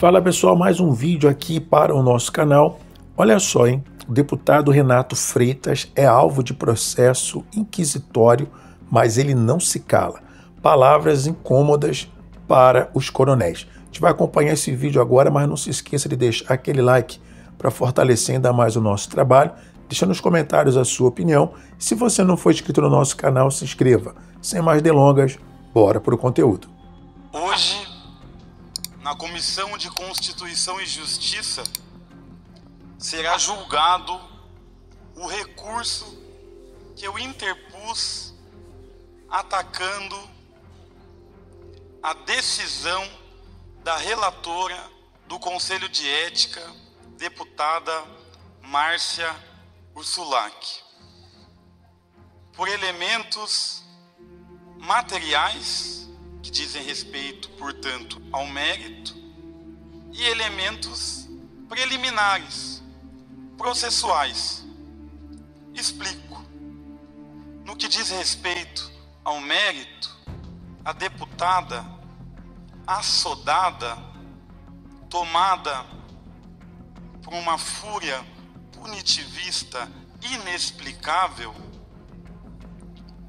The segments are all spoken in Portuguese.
Fala pessoal, mais um vídeo aqui para o nosso canal. Olha só, hein? O deputado Renato Freitas é alvo de processo inquisitório, mas ele não se cala. Palavras incômodas para os coronéis. A gente vai acompanhar esse vídeo agora, mas não se esqueça de deixar aquele like para fortalecer ainda mais o nosso trabalho. Deixa nos comentários a sua opinião. Se você não for inscrito no nosso canal, se inscreva. Sem mais delongas, bora para o conteúdo. Hoje, na Comissão de Constituição e Justiça, será julgado o recurso que eu interpus atacando a decisão da relatora do Conselho de Ética, deputada Márcia Ursulac, por elementos materiais que dizem respeito, portanto, ao mérito, e elementos preliminares, processuais. Explico. No que diz respeito ao mérito, a deputada, assodada, tomada por uma fúria punitivista inexplicável,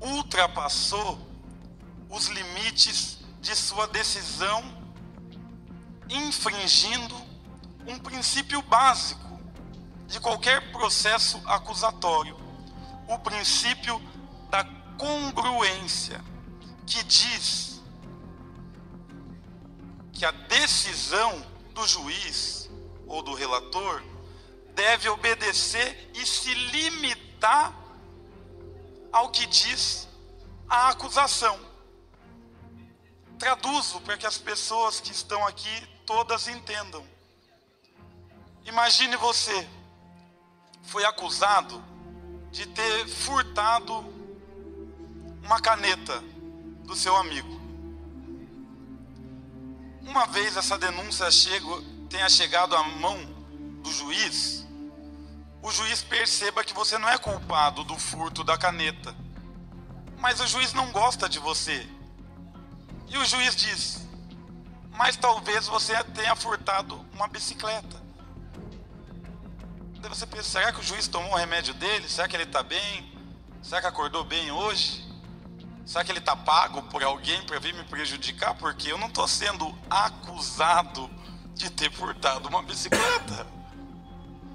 ultrapassou os limites de sua decisão, infringindo um princípio básico de qualquer processo acusatório, o princípio da congruência, que diz que a decisão do juiz ou do relator deve obedecer e se limitar ao que diz a acusação. Traduzo para que as pessoas que estão aqui todas entendam. Imagine você, foi acusado de ter furtado uma caneta do seu amigo. Uma vez essa denúncia tenha chegado à mão do juiz, o juiz perceba que você não é culpado do furto da caneta, mas o juiz não gosta de você. E o juiz diz, mas talvez você tenha furtado uma bicicleta. Daí você pensa, será que o juiz tomou o remédio dele? Será que ele está bem? Será que acordou bem hoje? Será que ele está pago por alguém para vir me prejudicar? Porque eu não estou sendo acusado de ter furtado uma bicicleta.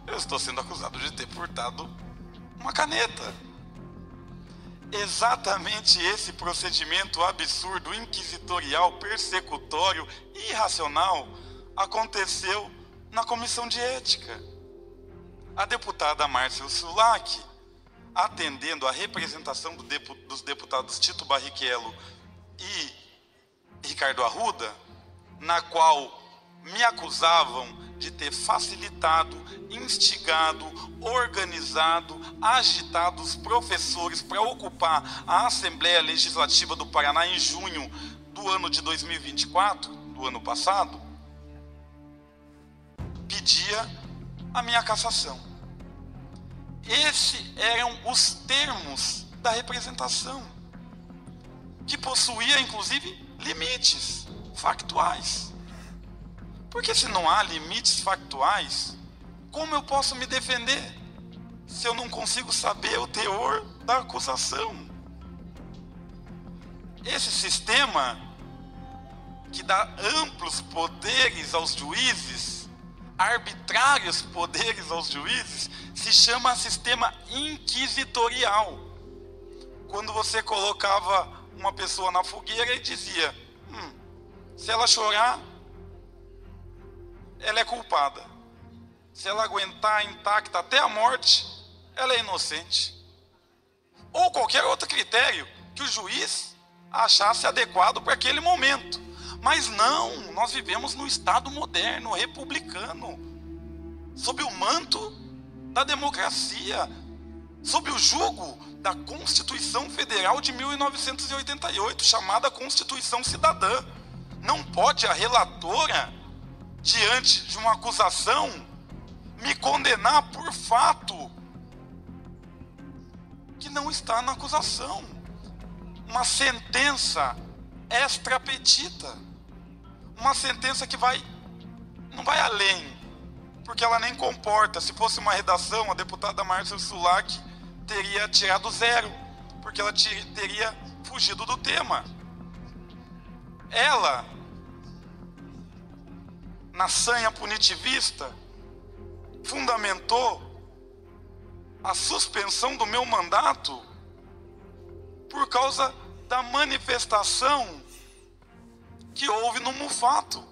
Eu estou sendo acusado de ter furtado uma caneta. Exatamente esse procedimento absurdo, inquisitorial, persecutório, irracional, aconteceu na Comissão de Ética. A deputada Márcia Ursulac, atendendo à representação dos deputados Tito Barrichello e Ricardo Arruda, na qual me acusavam de ter facilitado, instigado, organizado, agitado os professores para ocupar a Assembleia Legislativa do Paraná em junho do ano de 2024, do ano passado, pedia a minha cassação. Esses eram os termos da representação, que possuía inclusive limites factuais. Porque se não há limites factuais, como eu posso me defender se eu não consigo saber o teor da acusação? Esse sistema que dá amplos poderes aos juízes, arbitrários poderes aos juízes, se chama sistema inquisitorial. Quando você colocava uma pessoa na fogueira e dizia, se ela chorar, ela é culpada. Se ela aguentar intacta até a morte, ela é inocente. Ou qualquer outro critério que o juiz achasse adequado para aquele momento. Mas não, nós vivemos no Estado moderno, republicano, sob o manto da democracia, sob o jugo da Constituição Federal de 1988, chamada Constituição Cidadã. Não pode a relatora, diante de uma acusação, me condenar por fato que não está na acusação. Uma sentença extra petita. Uma sentença que vai além, porque ela nem comporta. Se fosse uma redação, a deputada Márcia Sulac teria tirado 0, porque ela teria fugido do tema. Ela, na sanha punitivista, fundamentou a suspensão do meu mandato por causa da manifestação que houve no Mufato.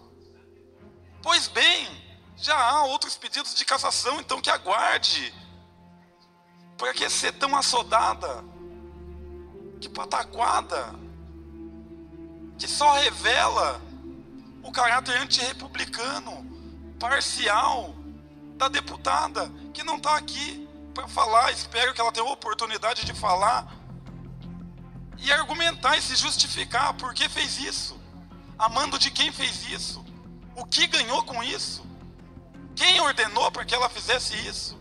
Pois bem, já há outros pedidos de cassação, então que aguarde. Por que ser tão assodada? Que pataquada! Que só revela o caráter antirrepublicano, parcial, da deputada, que não está aqui para falar. Espero que ela tenha a oportunidade de falar e argumentar e se justificar por que fez isso, a mando de quem fez isso, o que ganhou com isso, quem ordenou para que ela fizesse isso.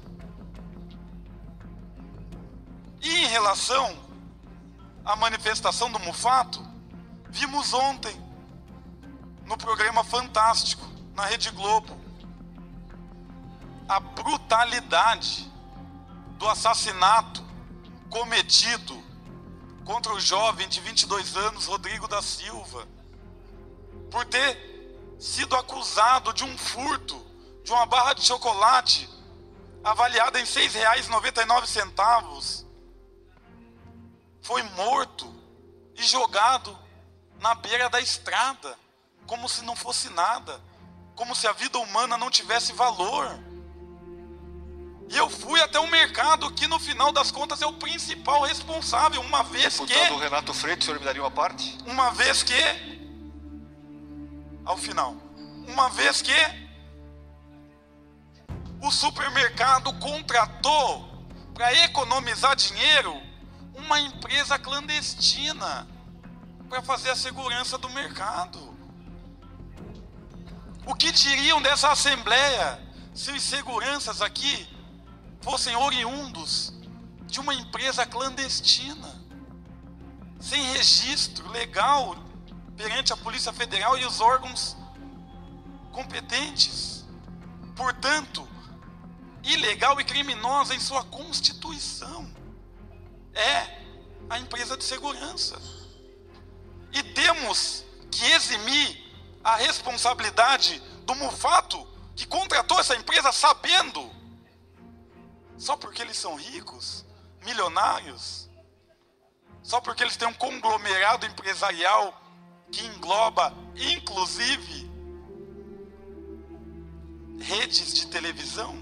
E em relação à manifestação do Mufato, vimos ontem no programa Fantástico, na Rede Globo, a brutalidade do assassinato cometido contra o jovem de 22 anos, Rodrigo da Silva, por ter sido acusado de um furto de uma barra de chocolate avaliada em R$ 6,99. Foi morto e jogado na beira da estrada, como se não fosse nada, como se a vida humana não tivesse valor. E eu fui até o mercado, que no final das contas é o principal responsável, uma vez Deputado Renato Freitas, o senhor me daria uma parte? Uma vez que, ao final, uma vez que o supermercado contratou, para economizar dinheiro, uma empresa clandestina para fazer a segurança do mercado. O que diriam dessa assembleia se os seguranças aqui fossem oriundos de uma empresa clandestina, sem registro legal perante a Polícia Federal e os órgãos competentes? Portanto, ilegal e criminosa em sua constituição é a empresa de segurança. E temos que eximir a responsabilidade do Mufato, que contratou essa empresa sabendo, só porque eles são ricos, milionários, só porque eles têm um conglomerado empresarial que engloba, inclusive, redes de televisão,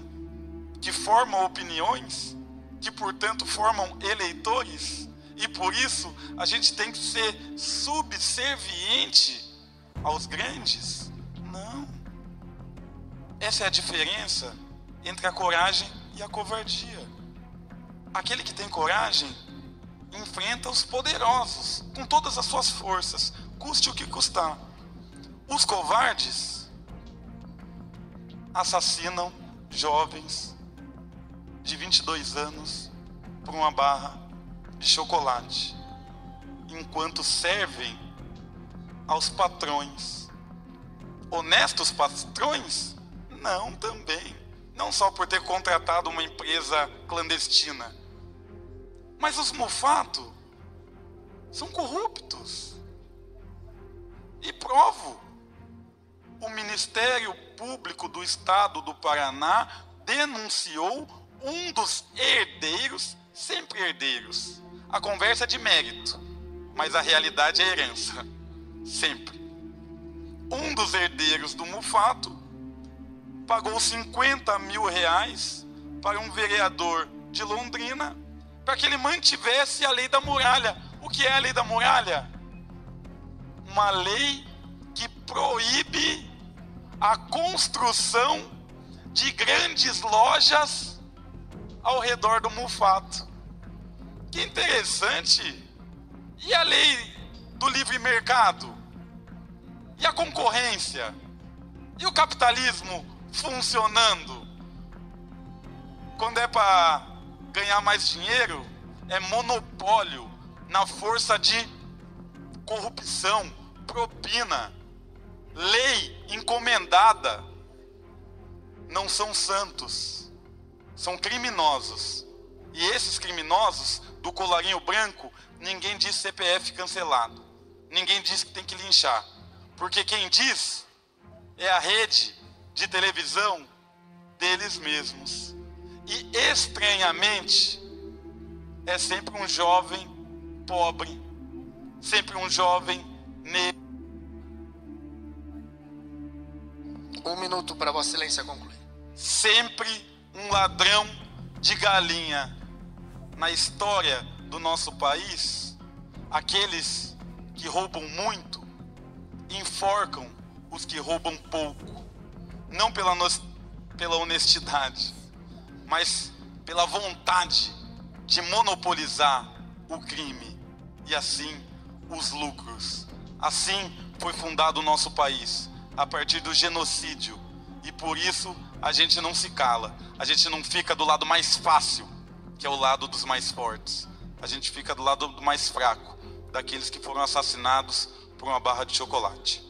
que formam opiniões, que, portanto, formam eleitores, e por isso a gente tem que ser subserviente aos grandes? Não. Essa é a diferença entre a coragem e a covardia. Aquele que tem coragem enfrenta os poderosos com todas as suas forças, custe o que custar. Os covardes assassinam jovens de 22 anos por uma barra de chocolate, enquanto servem aos patrões. Honestos patrões? Não, também. Não só por ter contratado uma empresa clandestina, mas os Mufato são corruptos. E provo. O Ministério Público do Estado do Paraná denunciou um dos herdeiros, sempre herdeiros. A conversa é de mérito, mas a realidade é herança, sempre. Um dos herdeiros do Mufato pagou R$50 mil para um vereador de Londrina para que ele mantivesse a lei da muralha. O que é a lei da muralha? Uma lei que proíbe a construção de grandes lojas ao redor do Mufato. Que interessante! E a lei do livre mercado? E a concorrência? E o capitalismo funcionando? Quando é para ganhar mais dinheiro, é monopólio na força de corrupção, propina, lei encomendada. não são santos, são criminosos. E esses criminosos, do colarinho branco, ninguém diz CPF cancelado. Ninguém diz que tem que linchar. Porque quem diz é a rede de televisão deles mesmos. E estranhamente, é sempre um jovem pobre, sempre um jovem negro. 1 minuto para Vossa Excelência concluir. Sempre um ladrão de galinha. Na história do nosso país, aqueles que roubam muito enforcam os que roubam pouco. Não pela honestidade, mas pela vontade de monopolizar o crime e assim os lucros. Assim foi fundado o nosso país, a partir do genocídio. E por isso a gente não se cala, a gente não fica do lado mais fácil, que é o lado dos mais fortes. A gente fica do lado do mais fraco, daqueles que foram assassinados por uma barra de chocolate.